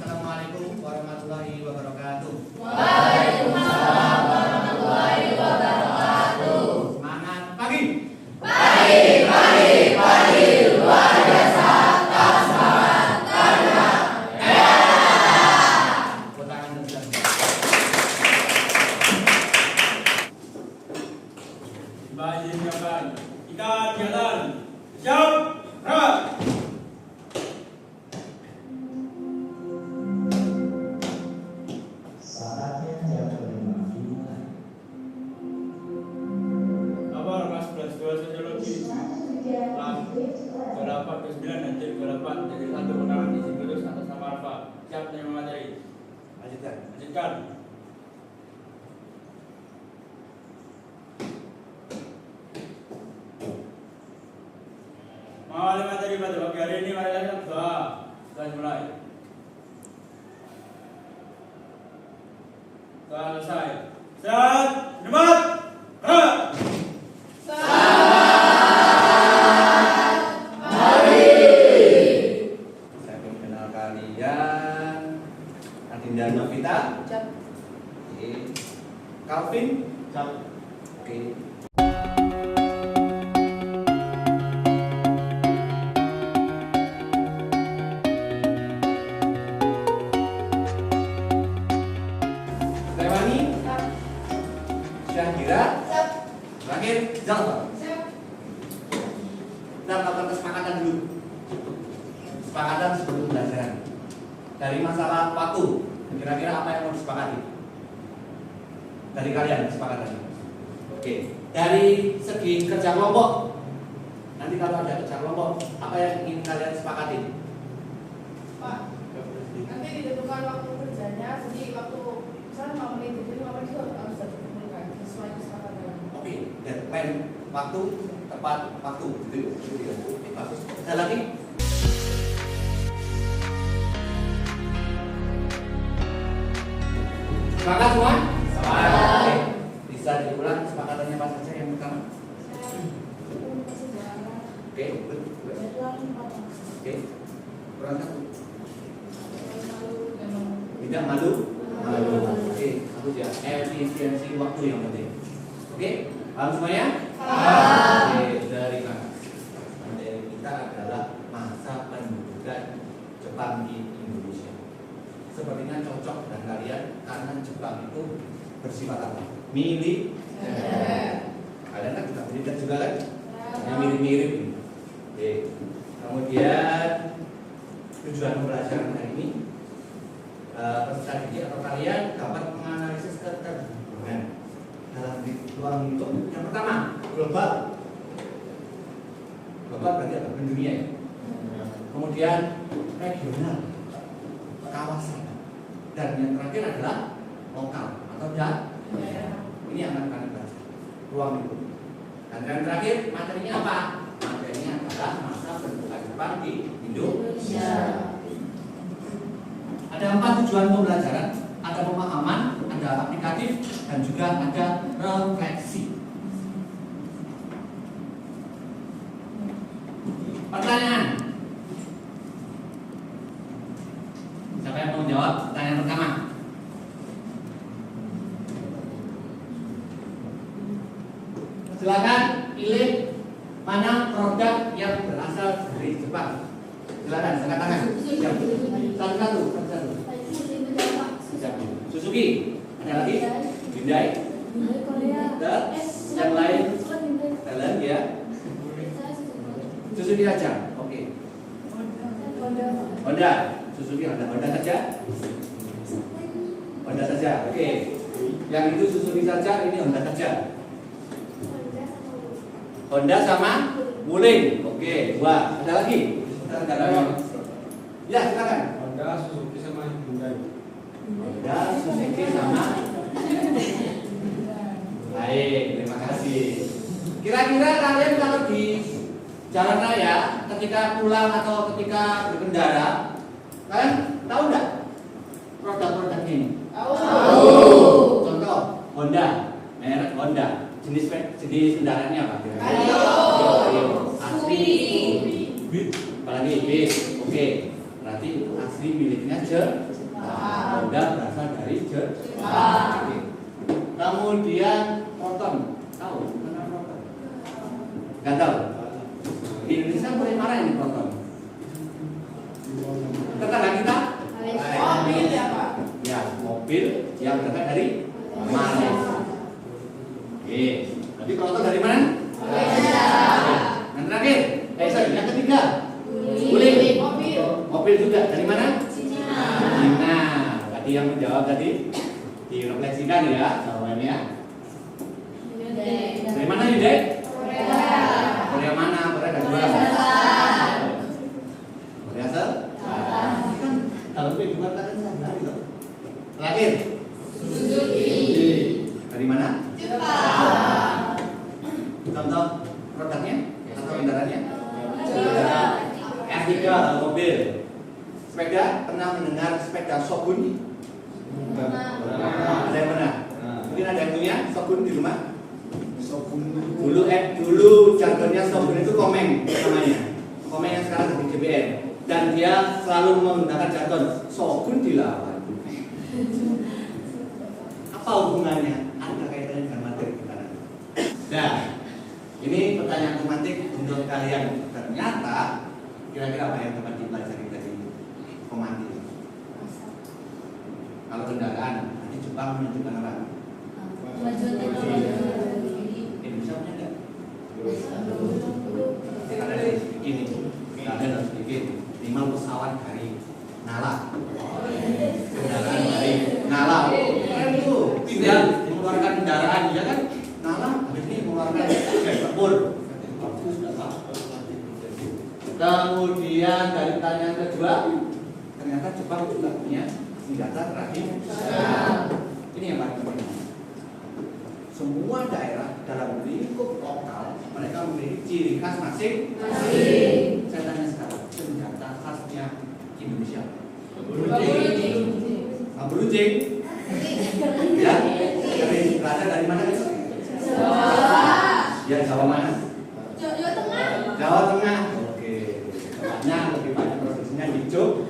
Assalamualaikum warahmatullahi wabarakatuh. Waalaikumsalam warahmatullahi wabarakatuh. Semangat pagi. Pagi, pagi, pagi, luar biasa. Tetap semangat karena Tepuk tangan dan Baik, siapkan. Ikat jalan. Siap. Gerak. Saatnya jam 5 dimulai. Kabar kelas 11 2 sosiologi. Kelas 28 ke 9 dan jadi 28 jadi 1 kenalan isi virus atas nama alfa. Siap menerima materi. lanjutkan. Lanjutkan. Mengawali materi pada pagi hari ini, mari kita berdoa. Kita mulai. Doa selesai. Siap, debat, gerak. Saya ingin kenal kalian. Adinda Novita. Oke. Calvin. Oke. Rewani. Syahira. Terakhir, Zalfa. Kita melakukan kesepakatan dulu. Kesepakatan sebelum pembelajaran. Dari masalah waktu, kira-kira apa yang mau disepakati? Dari kalian kesepakatannya. Oke. Dari segi kerja kelompok, nanti kalau ada kerja kelompok, apa yang ingin kalian sepakati? Pak, nanti ditentukan waktu kerjanya, jadi waktu misalnya 5 menit, jadi 5 menit itu harus ditentukan sesuai kesepakatan. Oke, deadline waktu tepat waktu gitu ya. Oke, bagus. Ada lagi? Sepakat semua? Oke. Bisa diulang kesepakatannya apa saja yang pertama? Oke, oke. Kurang satu. Tidak malu? Malu. Oke, bagus ya. Efisiensi waktu yang penting. Oke, paham semuanya? Oke, dari mana? Materi kita adalah masa pendudukan Jepang di Indonesia. Sepertinya cocok dan kalian karena Jepang itu bersifat apa? Militer. Kalian kan juga militer juga kan? Yang mirip-mirip. Oke. Kemudian tujuan pembelajaran hari ini peserta didik atau kalian dapat menganalisis keterhubungan dalam ruang lingkup. Yang pertama, global. Global berarti apa? Mendunia ya. Kemudian regional, kawasan. Dan yang terakhir adalah lokal atau daerah. Ini yang akan kalian baca. Ruang lingkup. Dan yang terakhir materinya apa? Materinya adalah masa pendudukan Jepang di Indonesia. Ada 4 tujuan pembelajaran, ada pemahaman, ada aplikatif, dan juga ada refleksi. Pertanyaan. Siapa yang mau jawab pertanyaan pertama? Silakan pilih mana produk yang berasal dari Jepang. Silakan, angkat tangan. Siap. Satu-satu. Siap. Suzuki. Ada lagi? Hyundai. Dan yang lain? Thailand ya. Suzuki aja. Oke. Honda. Suzuki Honda. Honda saja. Honda saja. Oke. Yang itu Suzuki saja, ini Honda saja. Honda sama Wuling. Oke, 2. Ada lagi? Ada lagi. Ya, silakan. Honda, Suzuki sama Hyundai. Honda, Suzuki sama. Baik, terima kasih. Kira-kira kalian kalau di jalan raya ketika pulang atau ketika berkendara, kalian tahu nggak produk-produknya ini? Tahu. Contoh, Honda, merek Honda. Jenis kendaraannya apa? Ayo. Asli. Apalagi bis. Oke. berarti asli miliknya Jepang. Honda berasal dari Jepang. Oke. Kemudian proton, tahu mana proton? Nggak tahu. Di Indonesia boleh marah ini proton. Tetangga kita? Mobil ya Pak. Ya, mobil yang berasal dari Malaysia. Oke, berarti proton dari mana? Malaysia. Yang terakhir, sorry, yang ketiga. Mobil. Mobil juga dari mana? Cina. Cina. Tadi yang menjawab tadi direfleksikan ya jawabannya. Dari mana Yudek? Korea mana? Korea ada dua. Korea Selatan. Kan kalau itu dua kan sadar gitu. Terakhir. Suzuki. Dari mana? Jepang. Contoh produknya atau kendaraannya? R3 mobil. Sepeda, pernah mendengar sepeda Shogun? Ada yang pernah? Mungkin ada yang punya Shogun di rumah? Dulu jargonnya Shogun itu komeng namanya. Komeng yang sekarang jadi GBN. Dan dia selalu menggunakan jargon Shogun dilawan. Apa hubungannya? Ada kaitannya dengan materi kita nanti. Nah, ini pertanyaan tematik untuk kalian. Ternyata kira-kira apa yang dapat dipelajari dari pemantik? Kalau kendaraan, nanti Jepang menunjukkan apa? Kemajuan teknologi. Indonesia punya enggak? Ada dari ini, ada harus bikin 5 pesawat dari Nala. Kendaraan dari Nala. Keren tuh. Tinggal mengeluarkan kendaraan, ya kan? Nala habis ini mengeluarkan tempur. Bagus, enggak apa-apa. Kemudian dari pertanyaan kedua, ternyata Jepang juga punya senjata terakhir. Ini yang paling penting. Semua daerah dalam lingkup lokal mereka memiliki ciri khas masing. Saya tanya sekarang, senjata khasnya Indonesia. Beruncing. Ya, berasal dari mana itu? Ya, Jawa mana? Jawa Tengah. Jawa Tengah. Oke. Tengahnya lebih banyak produksinya di Jogja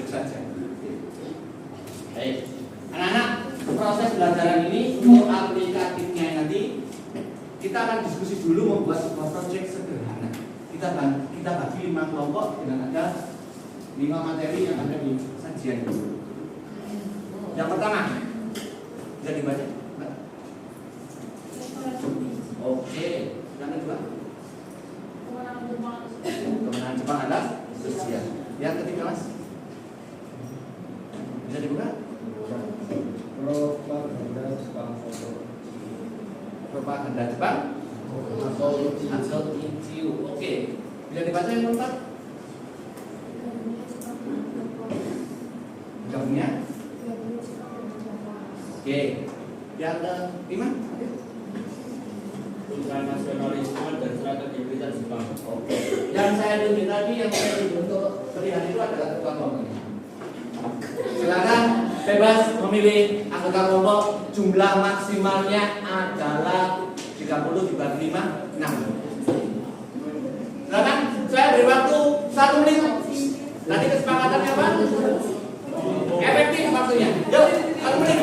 saja. Baik. Anak-anak, proses belajaran ini untuk aplikatifnya nanti kita akan diskusi dulu membuat sebuah proyek sederhana. Kita bagi 5 kelompok dengan ada 5 materi yang ada di sajian dulu. Yang pertama, bisa dibaca. Oke. Yang kedua, kemenangan Jepang adalah sejarah. Yang ketiga mas, bisa dibuka? Propaganda Jepang atau Ichiu. Oke, bisa dibaca yang keempat? Gabungnya? Oke, yang kelima? Usaha nasionalisme dan strategi militer Jepang. Oke. Yang saya tunjuk tadi, yang saya tunjuk untuk terlihat itu adalah ketua kelompok. Silakan bebas memilih anggota kelompok. Jumlah maksimalnya adalah 30 dibagi 5, 6. Silakan, saya beri waktu 1 menit. Nanti kesepakatannya apa? Efektif waktunya. Yuk, 1 menit.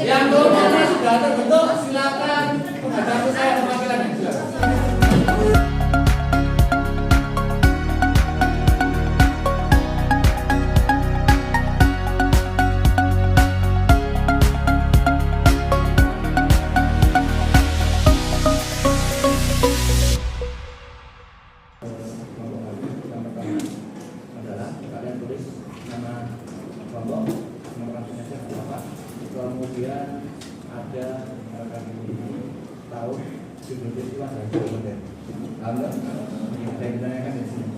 Yang kelompoknya sudah terbentuk, silakan menghadapi saya perwakilannya. Silakan. Adalah kalian tulis nama kelompok, nama kampusnya apa. Kemudian ada tahun peristiwa dan kemudian lalu yang ditanyakan di sini.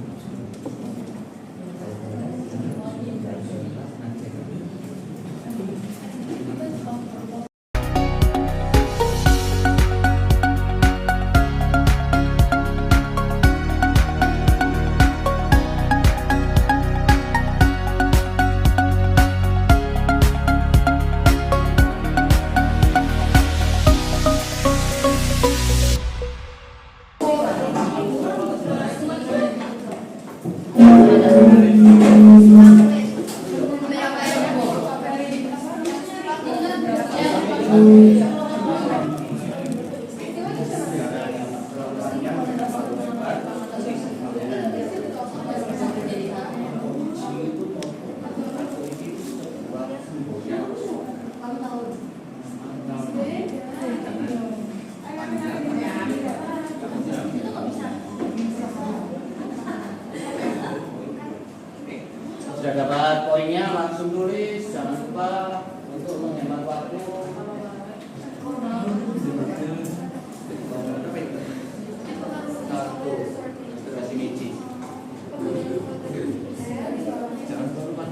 sudah dapat poinnya langsung tulis, jangan lupa untuk menghemat waktu. Satu, sudah sini Ci. Jangan lupa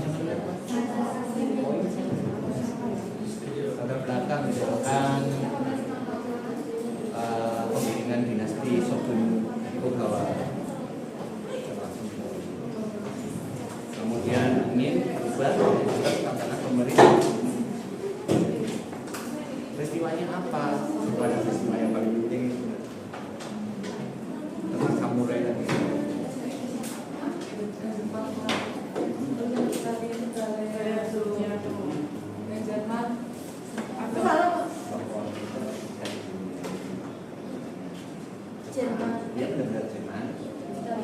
pada belakang misalkan pembimbingan dinasti Shogun Tokugawa. Kemudian ingin buat tatanan pemerintah. Peristiwanya apa? Ada peristiwa yang paling penting tentang samurai tadi. Jerman. Dia benar-benar Jerman.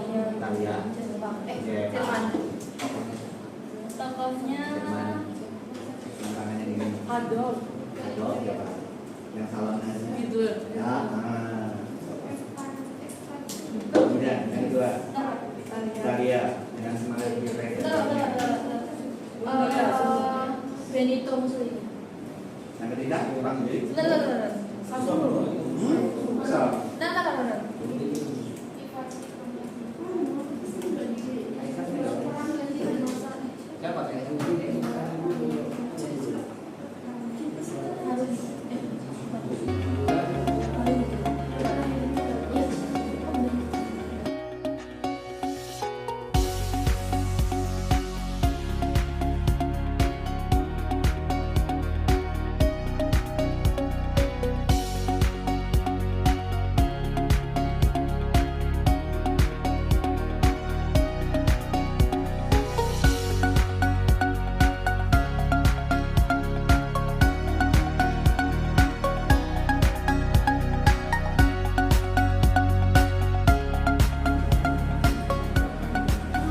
Italia. Jerman. Tokohnya Jerman. Tangannya ini. Adolf. Adolf ya Pak. Yang salah nasi. Gitu. Ya. Kemudian yang kedua Italia dengan semangat kira-kira. Benito Mussolini. Yang ketiga Jepang jadi. Siapa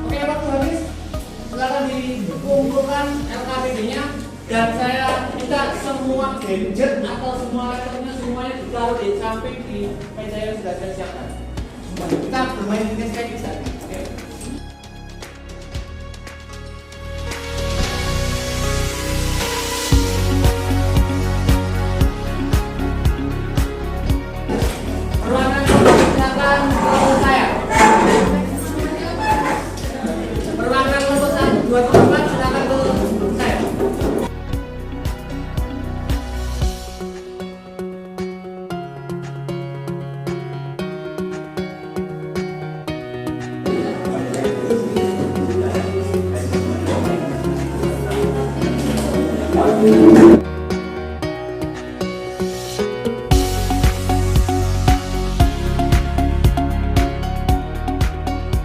Oke, waktu habis. Silakan dikumpulkan LKPD-nya dan saya minta semua gadget atau semua laptopnya semuanya ditaruh di samping di meja yang sudah saya siapkan. Kita bermain ini sekali bisa. Oke. Ruangan silakan ke saya. Ruangan nomor 1, 2, 3, 4 silakan ke saya.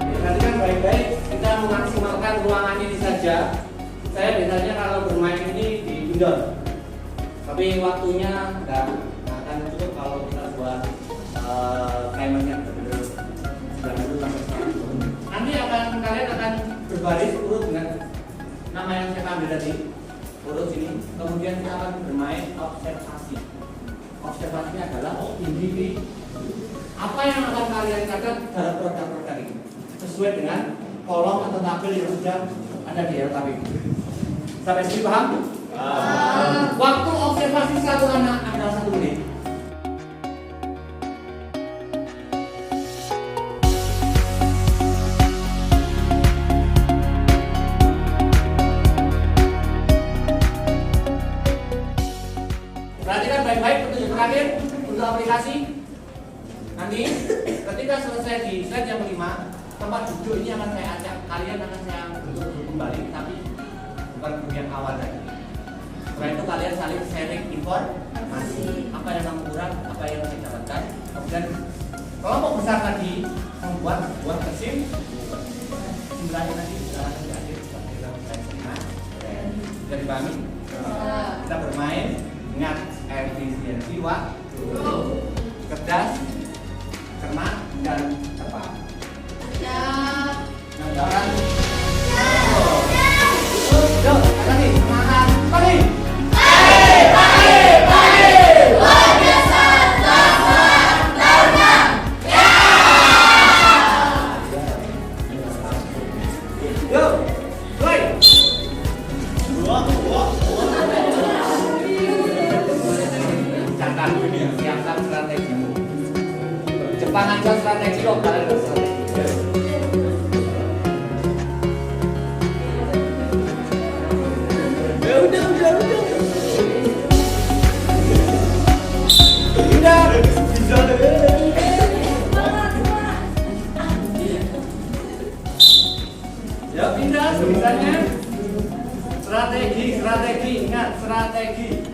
Perhatikan baik-baik, kita memaksimalkan ruangan ini saja. Saya biasanya kalau bermain ini di indoor, tapi waktunya nggak akan cukup kalau kita buat timernya benar-benar 9 menit sampai 100. Nanti kalian akan berbaris urut dengan nama yang saya ambil tadi, urut sini. Kemudian kita akan bermain observasi. Observasinya adalah individu. Apa yang akan kalian catat dalam produk-produk ini sesuai dengan kolom atau tabel yang sudah ada di LKPD. Sampai sini paham? Waktu observasi satu anak adalah 1 menit. Perhatikan baik-baik petunjuk terakhir untuk aplikasi. Nanti ketika selesai di slide yang kelima, tempat duduk ini akan saya ajak kalian akan saya duduk kembali, tapi bukan duduk yang awal tadi. Setelah itu kalian saling sharing informasi, apa yang kamu kurang, apa yang saya dapatkan. Kemudian kelompok besar tadi membuat sebuah kesimpulan nanti akan diakhir seperti kita sudah dipahami. Kita bermain ingat efisiensi waktu, cerdas, cermat, dan tepat. Anggaran. Yuk, lagi semangat. Pagi. Luar biasa, tahunnya. Yuk, mulai. Jepang aja strategi lokal dan strategi. Udah. Ya pindah sebisanya. Strategi, ingat strategi.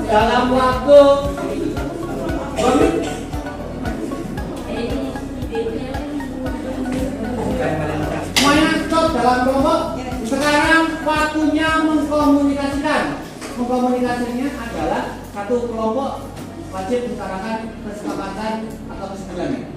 Dalam waktu semuanya stop dalam kelompok. Sekarang waktunya mengkomunikasikan. Mengkomunikasinya adalah satu kelompok wajib mengutarakan kesepakatan atau kesimpulannya.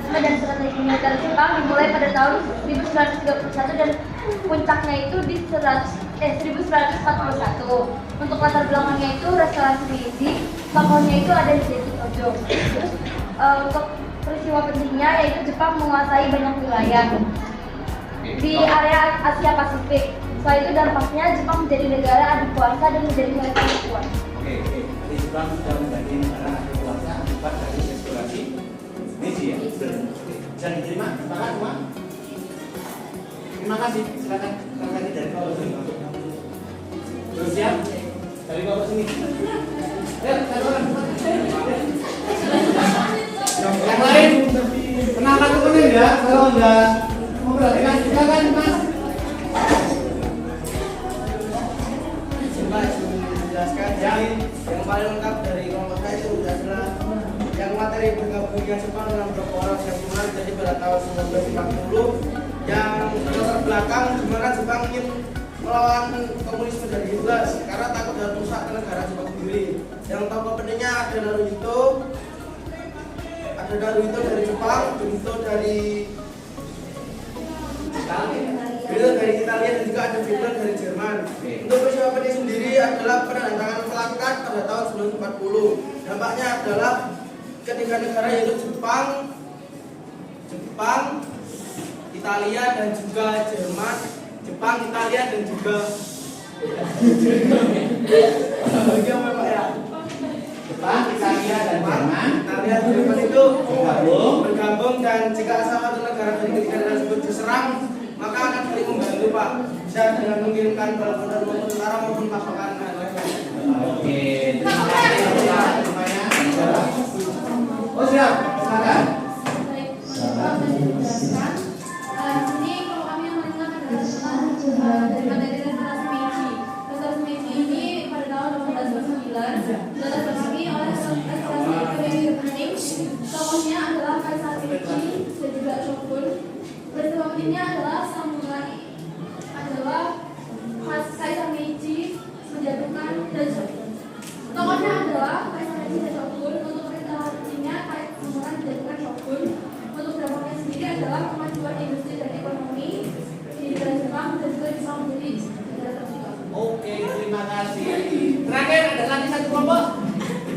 Dan strategi militer Jepang dimulai pada tahun 1931 dan puncaknya itu di 1941. Untuk latar belakangnya itu restorasi Meiji, tokohnya itu ada di Tojo. Terus untuk peristiwa pentingnya yaitu Jepang menguasai banyak wilayah di area Asia Pasifik. Setelah itu dampaknya Jepang menjadi negara adikuasa dan menjadi militer yang kuat. Oke. Jadi Jepang sudah menjadi negara adikuasa akibat dari restorasi Meiji ya. Bisa diterima? Sepakat semua? Terima kasih. Silakan dari bawah sini. Terus siap? Dari bawah sini. Yang lain kenal kartu kuning ya. Kalau udah memperhatikan silakan Mas. Menjelaskan yang paling lengkap dari kelompok saya itu sudah jelas. Yang materi bergabungnya Jepang dalam beberapa orang yang mulai jadi pada tahun 1940. Yang latar belakang gimana Jepang ingin melawan komunisme dari Hitler karena takut dan rusak ke negara Jepang sendiri. Yang tokoh pentingnya ada Naruhito dari Jepang, Benito dari Italia dan juga ada Hitler dari Jerman. Untuk peristiwa penting sendiri adalah penandatanganan pelakat pada tahun 1940. Dampaknya adalah ketiga negara yaitu Jepang, Italia dan juga Jerman. Jepang, Italia dan juga Yang memang ya. Jepang, Italia, dan Jerman Italia dan Jerman itu bergabung. dan jika salah satu negara dari ketiga negara tersebut diserang, maka akan saling membantu Pak. Bisa dengan mengirimkan bantuan maupun tentara maupun pasukan. Oke, terima kasih Pak. Semuanya. Oh siap, silakan. Baik, Bapak tadi menjelaskan. Di sini kalau kami yang mendengar adalah dari materi restorasi Meiji. Restorasi Meiji ini pada tahun 1809 direstorasi oleh restorasi ekonomi. Tokohnya adalah Kaisar Meiji dan juga Shogun. Peristiwa pentingnya adalah samurai adalah Kaisar Meiji menjatuhkan dan Shogun. Tokohnya adalah Kaisar Meiji dan Shogun. Untuk peristiwa pentingnya samurai menjatuhkan Shogun. Untuk dampaknya sendiri adalah kemajuan industri dan ekonomi di negara Jepang dan juga bisa menjadi negara terbuka. Oke, terima kasih. Terakhir ada lagi satu kelompok.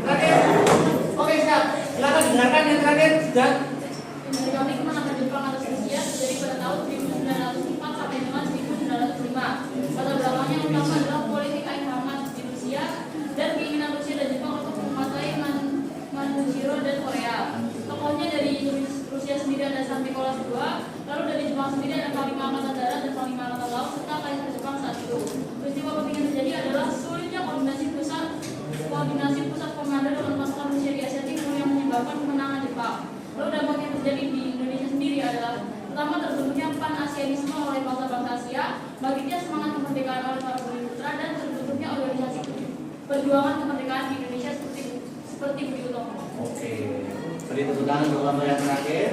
Terakhir. Oke siap. Silakan dengarkan yang terakhir. Sudah. Dari kami kemenangan Jepang atas Rusia terjadi pada tahun 1904 sampai dengan 1905. Latar belakangnya utama adalah politik air hangat di Rusia dan keinginan Rusia dan Jepang untuk menguasai Manchuria dan Korea. Tokohnya dari Rusia sendiri ada San Nicholas II, lalu dari Jepang sendiri ada Panglima Angkatan Darat dan Panglima Angkatan Laut serta Kaisar Jepang saat itu. Peristiwa penting yang terjadi adalah sulitnya koordinasi pusat komander dengan pasukan Rusia di Asia Timur yang menyebabkan kemenangan Jepang. Lalu dampak yang terjadi di Indonesia sendiri adalah pertama terbentuknya pan-Asianisme oleh bangsa-bangsa Asia, bangkitnya semangat kemerdekaan oleh para bumi putra dan terbentuknya organisasi perjuangan kemerdekaan di Indonesia seperti Budi Utomo. Oke. Beri tepuk tangan untuk kelompok yang terakhir.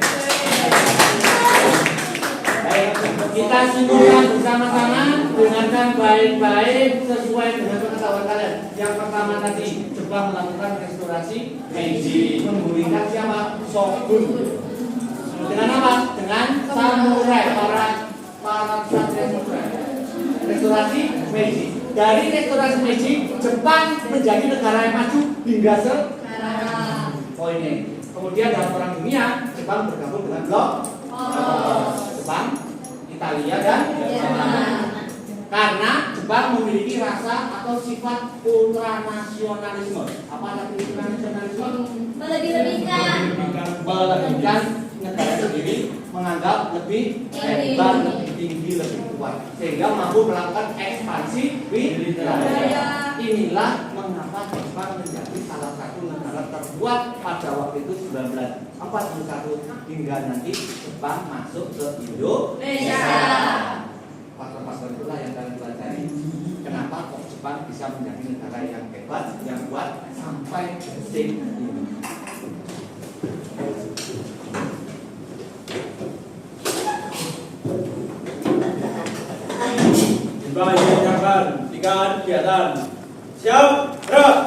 Baik, kita simpulkan bersama-sama, dengarkan baik-baik sesuai dengan pengetahuan kalian. Yang pertama tadi, Jepang melakukan restorasi Meiji, menggulingkan siapa? Shogun. Dengan apa? Dengan samurai, para ksatria samurai. Restorasi Meiji. Dari restorasi Meiji, Jepang menjadi negara yang maju hingga sekarang. Oh ini. Kemudian dalam perang dunia, Jepang bergabung dengan blok Jepang, Italia, dan Jerman. Karena Jepang memiliki rasa atau sifat ultranasionalisme. Apa arti ultranasionalisme? Melebih-lebihkan. Melebihkan negara sendiri, menganggap lebih hebat, lebih tinggi, lebih kuat, sehingga mampu melakukan ekspansi militer. Inilah mengapa Jepang menjadi salah satu negara terkuat pada waktu itu 1941 hingga nanti Jepang masuk ke Indonesia. Faktor-faktor itulah yang kalian pelajari. Kenapa kok Jepang bisa menjadi negara yang hebat, yang kuat sampai detik ini. Jepang ini menyiapkan 3 kegiatan. Siap, gerak.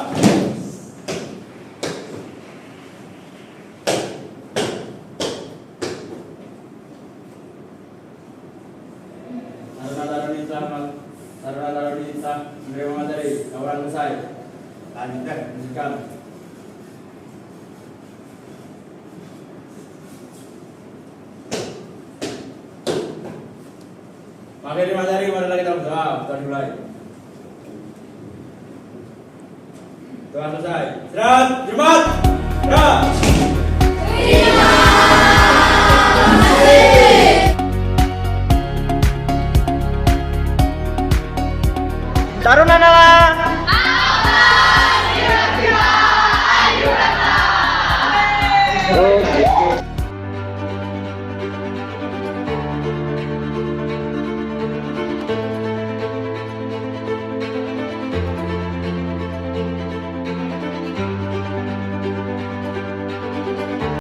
Taruna-tarunita menerima materi, kawan selesai. Lanjutkan, lanjutkan. Materi marilah kita berdoa, kita dimulai. Doa selesai. Istirahat, Jumat, gerak.